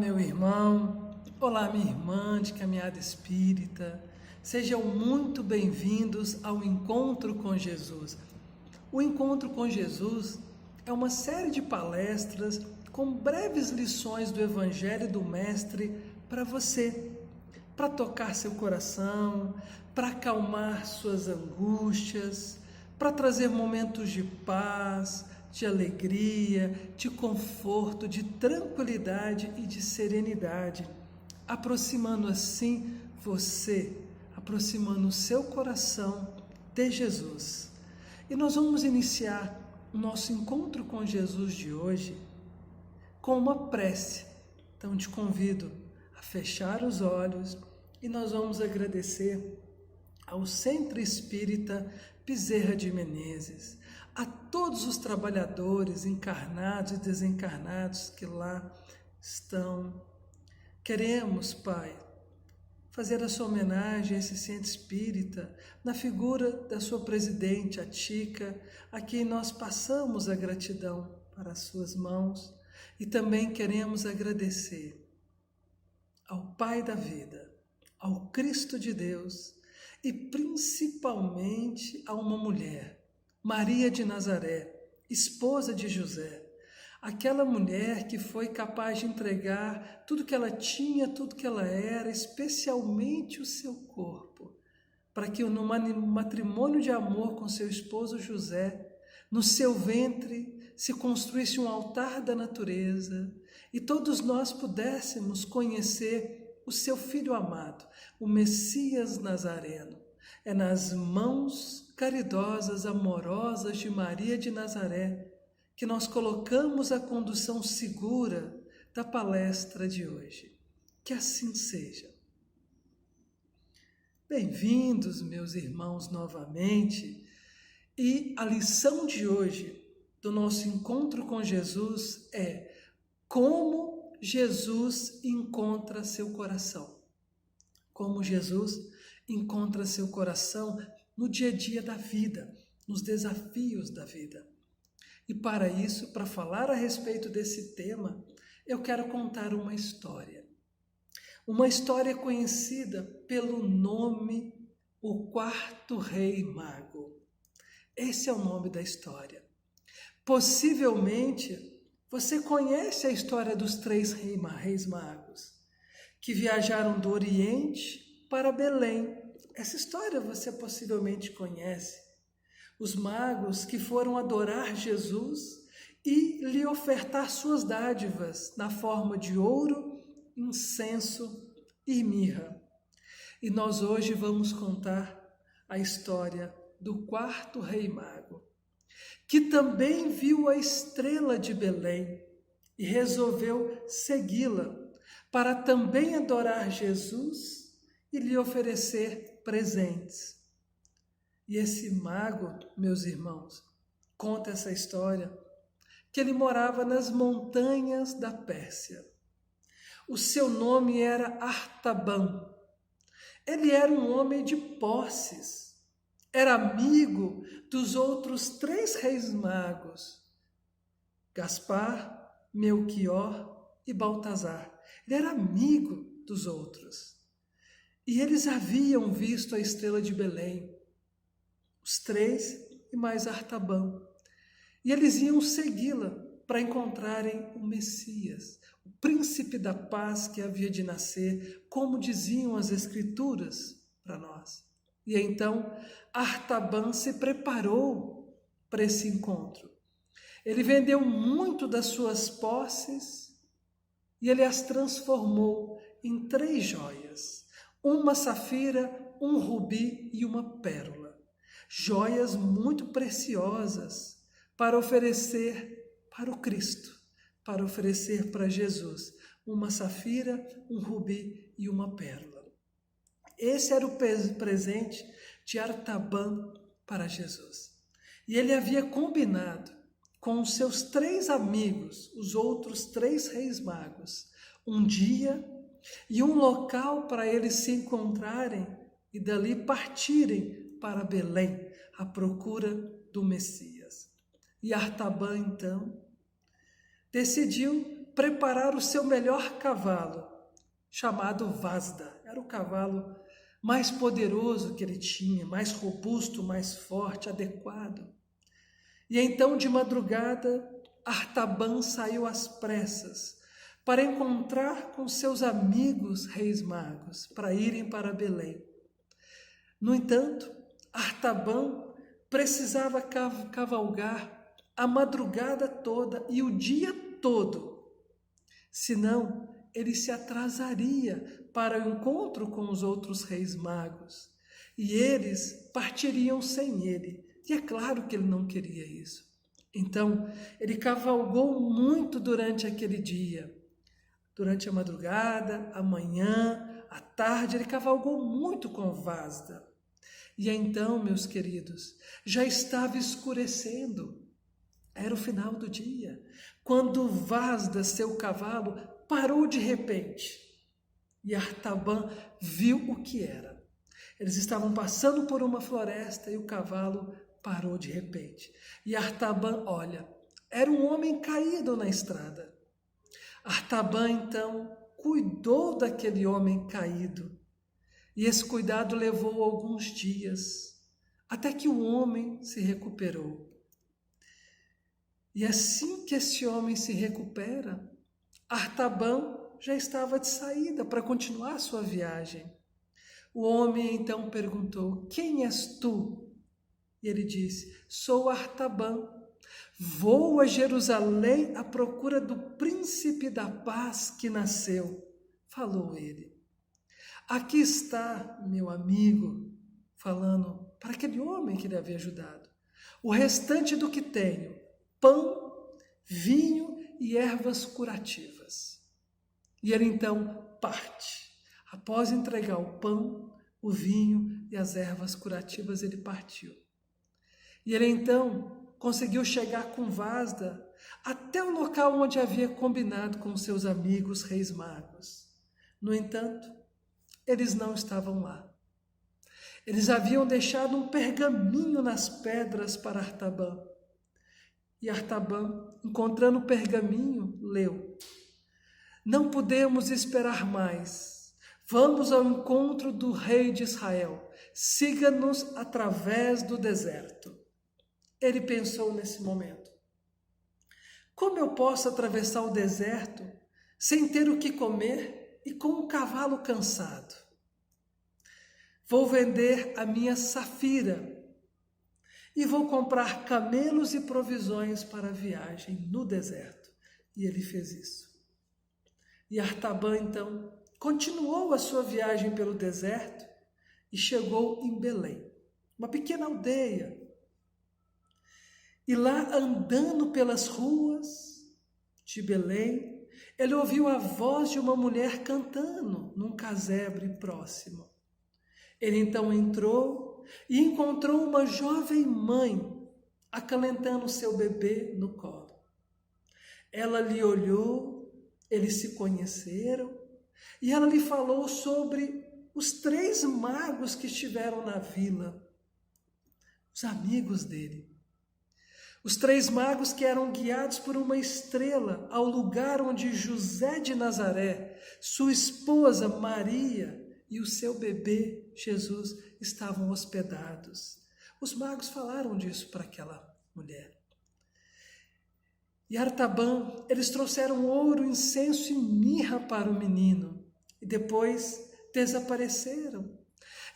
meu irmão, olá, minha irmã de caminhada espírita. Sejam muito bem-vindos ao Encontro com Jesus. O Encontro com Jesus é uma série de palestras com breves lições do Evangelho do Mestre para você, para tocar seu coração, para acalmar suas angústias, para trazer momentos de paz, de alegria, de conforto, de tranquilidade e de serenidade, aproximando assim você, aproximando o seu coração de Jesus. E nós vamos iniciar o nosso encontro com Jesus de hoje com uma prece. Então te convido a fechar os olhos e nós vamos agradecer ao Centro Espírita Bezerra de Menezes, a todos os trabalhadores encarnados e desencarnados que lá estão. Queremos, Pai, fazer a sua homenagem a esse Centro Espírita na figura da sua presidente, a Tica, a quem nós passamos a gratidão para as suas mãos, e também queremos agradecer ao Pai da vida, ao Cristo de Deus, e principalmente a uma mulher, Maria de Nazaré, esposa de José, aquela mulher que foi capaz de entregar tudo que ela tinha, tudo que ela era, especialmente o seu corpo, para que no matrimônio de amor com seu esposo José, no seu ventre se construísse um altar da natureza e todos nós pudéssemos conhecer o seu Filho amado, o Messias Nazareno. É nas mãos caridosas, amorosas de Maria de Nazaré que nós colocamos a condução segura da palestra de hoje. Que assim seja. Bem-vindos, meus irmãos, novamente. E a lição de hoje do nosso encontro com Jesus é como Jesus encontra seu coração. Como Jesus encontra seu coração no dia a dia da vida, nos desafios da vida. E para isso, para falar a respeito desse tema, eu quero contar uma história. Uma história conhecida pelo nome O Quarto Rei Mago. Esse é o nome da história. Possivelmente, você conhece a história dos 3 reis magos, que viajaram do Oriente para Belém. Essa história você possivelmente conhece. Os magos que foram adorar Jesus e lhe ofertar suas dádivas na forma de ouro, incenso e mirra. E nós hoje vamos contar a história do 4º rei mago, que também viu a estrela de Belém e resolveu segui-la para também adorar Jesus e lhe oferecer presentes. E esse mago, meus irmãos, conta essa história, que ele morava nas montanhas da Pérsia. O seu nome era Artaban. Ele era um homem de posses. Era amigo dos outros 3 reis magos, Gaspar, Melquior e Baltazar. Ele era amigo dos outros. E eles haviam visto a estrela de Belém, os 3 e mais Artaban. E eles iam segui-la para encontrarem o Messias, o príncipe da paz que havia de nascer, como diziam as Escrituras para nós. E então Artaban se preparou para esse encontro. Ele vendeu muito das suas posses e ele as transformou em 3 joias, uma safira, um rubi e uma pérola. Joias muito preciosas para oferecer para o Cristo, para oferecer para Jesus, uma safira, um rubi e uma pérola. Esse era o presente de Artaban para Jesus. E ele havia combinado com os seus 3 amigos, os outros 3 reis magos, um dia e um local para eles se encontrarem e dali partirem para Belém, à procura do Messias. E Artaban, então, decidiu preparar o seu melhor cavalo, chamado Vasda. Era o cavalo mais poderoso que ele tinha, mais robusto, mais forte, adequado. E então, de madrugada, Artaban saiu às pressas para encontrar com seus amigos reis magos, para irem para Belém. No entanto, Artaban precisava cavalgar a madrugada toda e o dia todo, senão ele se atrasaria para o encontro com os outros reis magos e eles partiriam sem ele. E é claro que ele não queria isso. Então, ele cavalgou muito durante aquele dia. Durante a madrugada, a manhã, a tarde, ele cavalgou muito com Vasda. E então, meus queridos, já estava escurecendo. Era o final do dia, quando Vasda, seu cavalo, parou de repente. E Artaban viu o que era. Eles estavam passando por uma floresta e o cavalo parou de repente. E Artaban, olha, era um homem caído na estrada. Artaban, então, cuidou daquele homem caído. E esse cuidado levou alguns dias, até que o homem se recuperou. E assim que esse homem se recupera, Artaban já estava de saída para continuar sua viagem. O homem então perguntou: quem és tu? E ele disse: sou Artaban. Vou a Jerusalém à procura do príncipe da paz que nasceu. Falou ele. Aqui está, meu amigo, falando para aquele homem que ele havia ajudado. O restante do que tenho: pão, vinho e ervas curativas. E ele então parte. Após entregar o pão, o vinho e as ervas curativas, ele partiu. E ele então conseguiu chegar com Vasda até o local onde havia combinado com seus amigos reis magos. No entanto, eles não estavam lá. Eles haviam deixado um pergaminho nas pedras para Artaban. E Artaban, encontrando o pergaminho, leu: não podemos esperar mais. Vamos ao encontro do rei de Israel. Siga-nos através do deserto. Ele pensou nesse momento: como eu posso atravessar o deserto sem ter o que comer e com um cavalo cansado? Vou vender a minha safira e vou comprar camelos e provisões para a viagem no deserto. E ele fez isso. E Artaban, então, continuou a sua viagem pelo deserto e chegou em Belém, uma pequena aldeia. E lá, andando pelas ruas de Belém, ele ouviu a voz de uma mulher cantando num casebre próximo. Ele então entrou e encontrou uma jovem mãe acalentando seu bebê no colo. Ela lhe olhou, eles se conheceram e ela lhe falou sobre os 3 magos que estiveram na vila, os amigos dele. Os 3 magos que eram guiados por uma estrela ao lugar onde José de Nazaré, sua esposa Maria e o seu bebê Jesus estavam hospedados. Os magos falaram disso para aquela mulher. E Artaban, eles trouxeram ouro, incenso e mirra para o menino e depois desapareceram.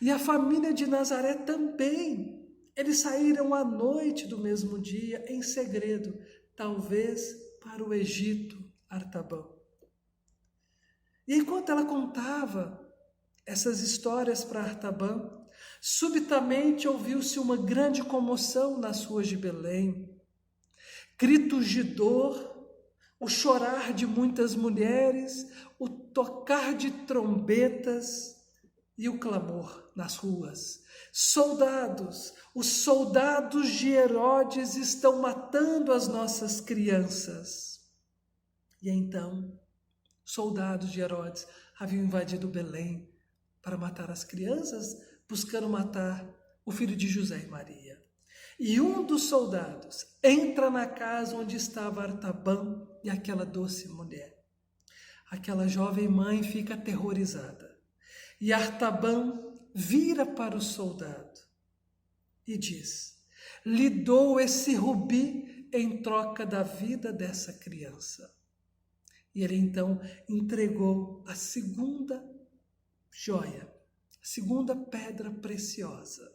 E a família de Nazaré também. Eles saíram à noite do mesmo dia, em segredo, talvez para o Egito, Artaban. E enquanto ela contava essas histórias para Artaban, subitamente ouviu-se uma grande comoção nas ruas de Belém. Gritos de dor, o chorar de muitas mulheres, o tocar de trombetas e o clamor nas ruas. Soldados, os soldados de Herodes estão matando as nossas crianças. E então, soldados de Herodes haviam invadido Belém para matar as crianças, buscando matar o filho de José e Maria. E um dos soldados entra na casa onde estava Artaban e aquela doce mulher. Aquela jovem mãe fica aterrorizada. E Artaban vira para o soldado e diz: lhe dou esse rubi em troca da vida dessa criança. E ele então entregou a segunda joia, a segunda pedra preciosa.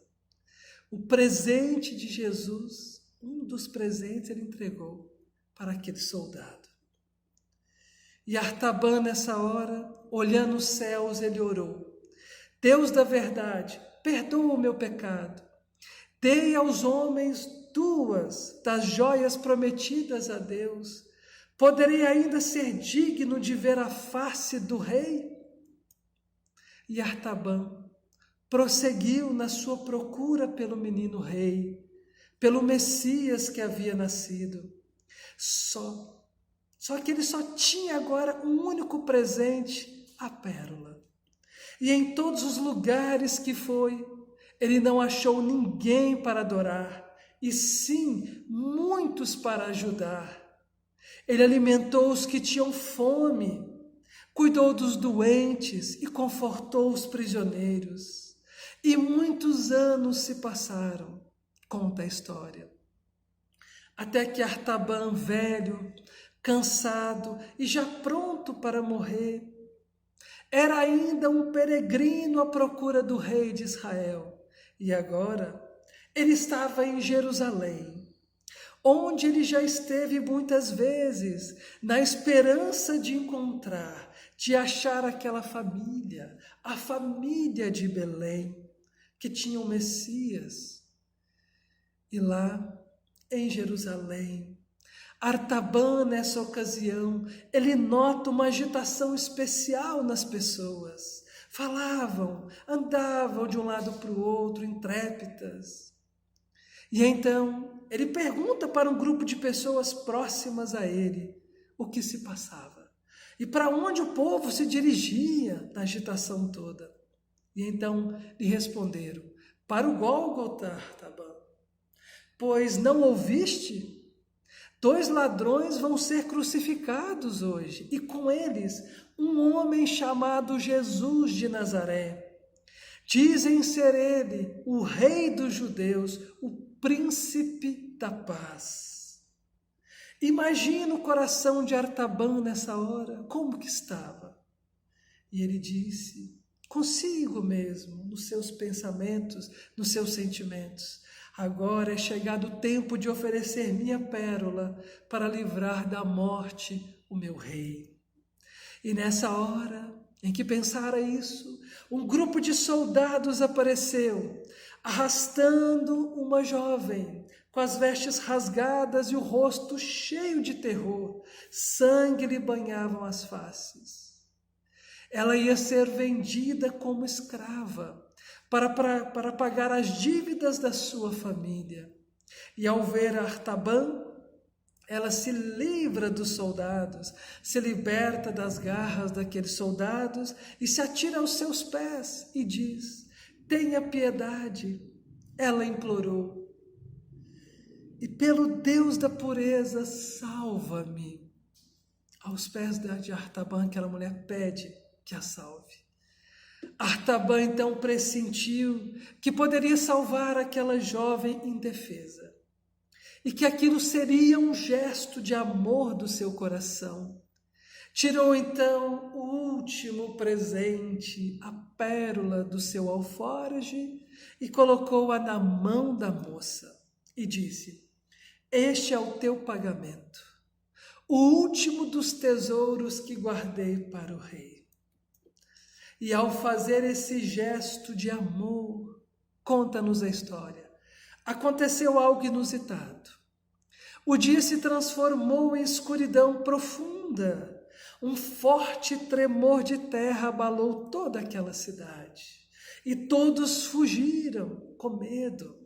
O presente de Jesus, um dos presentes ele entregou para aquele soldado. E Artaban, nessa hora, olhando os céus, ele orou: Deus da verdade, perdoa o meu pecado. Dei aos homens 2 das joias prometidas a Deus. Poderei ainda ser digno de ver a face do rei? E Artaban prosseguiu na sua procura pelo menino rei, pelo Messias que havia nascido. Só que ele só tinha agora um único presente, a pérola. E em todos os lugares que foi, ele não achou ninguém para adorar, e sim muitos para ajudar. Ele alimentou os que tinham fome, cuidou dos doentes e confortou os prisioneiros. E muitos anos se passaram, conta a história, até que Artaban, velho, cansado e já pronto para morrer, era ainda um peregrino à procura do rei de Israel. E agora ele estava em Jerusalém, onde ele já esteve muitas vezes, na esperança de encontrar, de achar aquela família, a família de Belém, que tinha o Messias. E lá, em Jerusalém, Artaban, nessa ocasião, ele nota uma agitação especial nas pessoas. Falavam, andavam de um lado para o outro, intrépidas. E então, ele pergunta para um grupo de pessoas próximas a ele o que se passava e para onde o povo se dirigia na agitação toda. E então lhe responderam: para o Gólgota, Artaban, pois não ouviste? 2 ladrões vão ser crucificados hoje, e com eles um homem chamado Jesus de Nazaré. Dizem ser ele o rei dos judeus, o príncipe da paz. Imagina o coração de Artaban nessa hora, como que estava? E ele disse, consigo mesmo, nos seus pensamentos, nos seus sentimentos: agora é chegado o tempo de oferecer minha pérola para livrar da morte o meu rei. E nessa hora em que pensara isso, um grupo de soldados apareceu, arrastando uma jovem, com as vestes rasgadas e o rosto cheio de terror. Sangue lhe banhavam as faces. Ela ia ser vendida como escrava, para pagar as dívidas da sua família. E ao ver Artaban, ela se livra dos soldados, se liberta das garras daqueles soldados e se atira aos seus pés e diz: tenha piedade. Ela implorou: e pelo Deus da pureza, salva-me. Aos pés de Artaban, aquela mulher pede que a salve. Artaban então pressentiu que poderia salvar aquela jovem indefesa e que aquilo seria um gesto de amor do seu coração. Tirou então o último presente, a pérola do seu alforje, e colocou-a na mão da moça e disse: este é o teu pagamento, o último dos tesouros que guardei para o rei. E ao fazer esse gesto de amor, conta-nos a história, aconteceu algo inusitado. O dia se transformou em escuridão profunda. Um forte tremor de terra abalou toda aquela cidade. E todos fugiram com medo,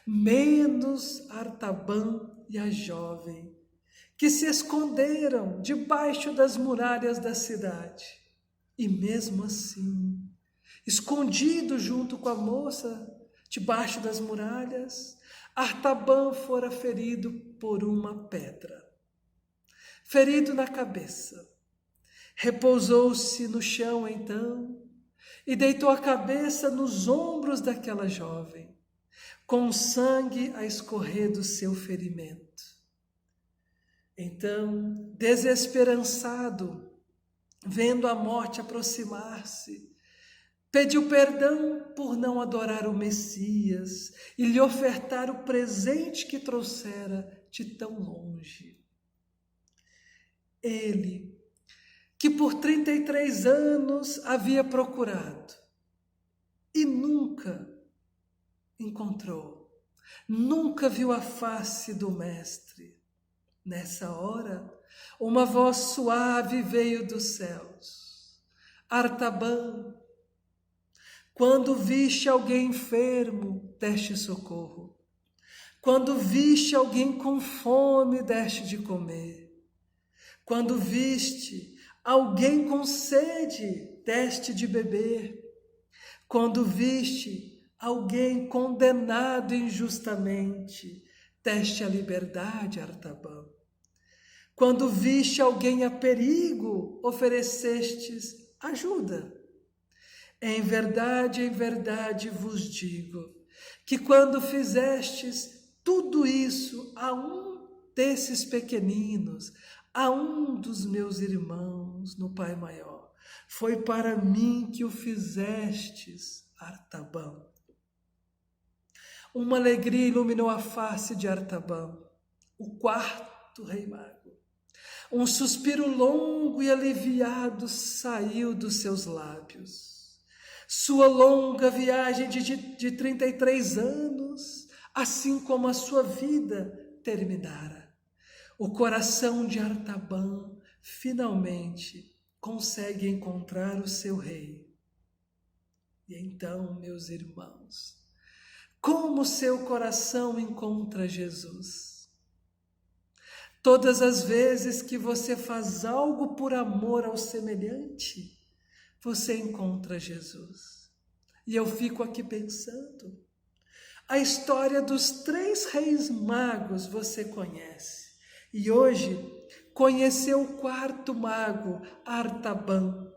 menos Artaban e a jovem, que se esconderam debaixo das muralhas da cidade. E mesmo assim, escondido junto com a moça, debaixo das muralhas, Artaban fora ferido por uma pedra. Ferido na cabeça, repousou-se no chão então e deitou a cabeça nos ombros daquela jovem, com sangue a escorrer do seu ferimento. Então, desesperançado, vendo a morte aproximar-se, pediu perdão por não adorar o Messias e lhe ofertar o presente que trouxera de tão longe. Ele, que por 33 anos havia procurado e nunca encontrou, nunca viu a face do Mestre. Nessa hora, uma voz suave veio dos céus. Artaban, quando viste alguém enfermo, deste socorro. Quando viste alguém com fome, deste de comer. Quando viste alguém com sede, deste de beber. Quando viste alguém condenado injustamente, deste a liberdade, Artaban. Quando viste alguém a perigo, oferecestes ajuda. Em verdade vos digo, que quando fizestes tudo isso a um desses pequeninos, a um dos meus irmãos no Pai Maior, foi para mim que o fizestes, Artaban. Uma alegria iluminou a face de Artaban, o quarto rei mago. Um suspiro longo e aliviado saiu dos seus lábios. Sua longa viagem de 33 anos, assim como a sua vida, terminara. O coração de Artaban finalmente consegue encontrar o seu rei. E então, meus irmãos, como seu coração encontra Jesus? Todas as vezes que você faz algo por amor ao semelhante, você encontra Jesus. E eu fico aqui pensando, a história dos 3 reis magos você conhece. E hoje conheceu o 4º mago, Artaban.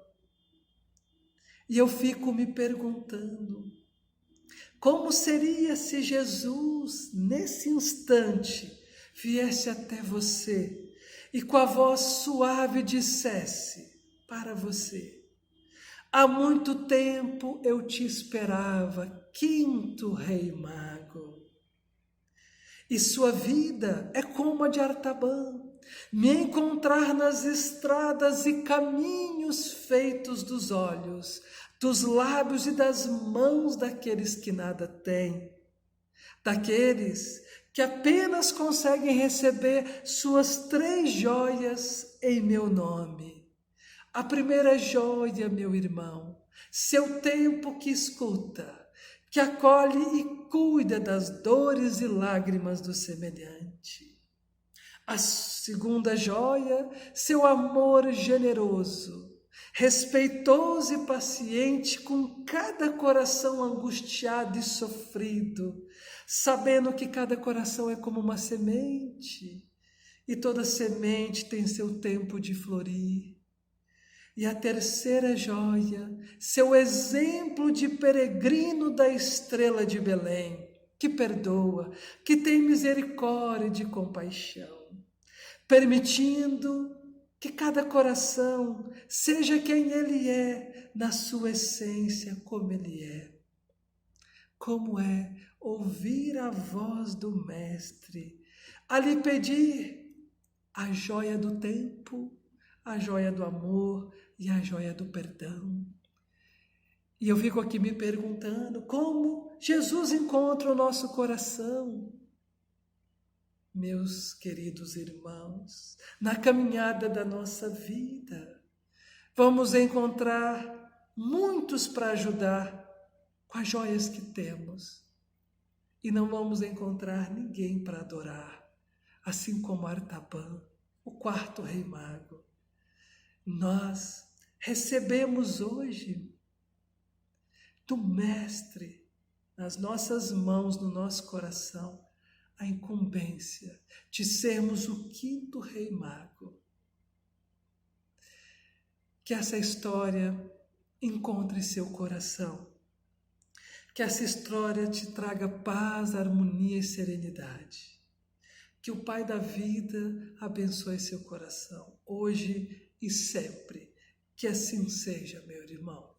E eu fico me perguntando, como seria se Jesus, nesse instante, viesse até você e com a voz suave dissesse para você: há muito tempo eu te esperava, 5º rei mago. E sua vida é como a de Artaban, me encontrar nas estradas e caminhos feitos dos olhos, dos lábios e das mãos daqueles que nada têm, daqueles que apenas conseguem receber suas 3 joias em meu nome. A primeira joia, meu irmão, seu tempo que escuta, que acolhe e cuida das dores e lágrimas do semelhante. A segunda joia, seu amor generoso, respeitoso e paciente com cada coração angustiado e sofrido, sabendo que cada coração é como uma semente, e toda semente tem seu tempo de florir. E a terceira joia, seu exemplo de peregrino da estrela de Belém, que perdoa, que tem misericórdia e compaixão, permitindo que cada coração seja quem ele é, na sua essência, como ele é. Como é ouvir a voz do Mestre, a lhe pedir a joia do tempo, a joia do amor e a joia do perdão. E eu fico aqui me perguntando como Jesus encontra o nosso coração. Meus queridos irmãos, na caminhada da nossa vida, vamos encontrar muitos para ajudar com as joias que temos. E não vamos encontrar ninguém para adorar, assim como Artaban, o 4º rei mago. Nós recebemos hoje do Mestre nas nossas mãos, no nosso coração, a incumbência de sermos o quinto rei mago. Que essa história encontre seu coração. Que essa história te traga paz, harmonia e serenidade. Que o Pai da vida abençoe seu coração, hoje e sempre. Que assim seja, meu irmão.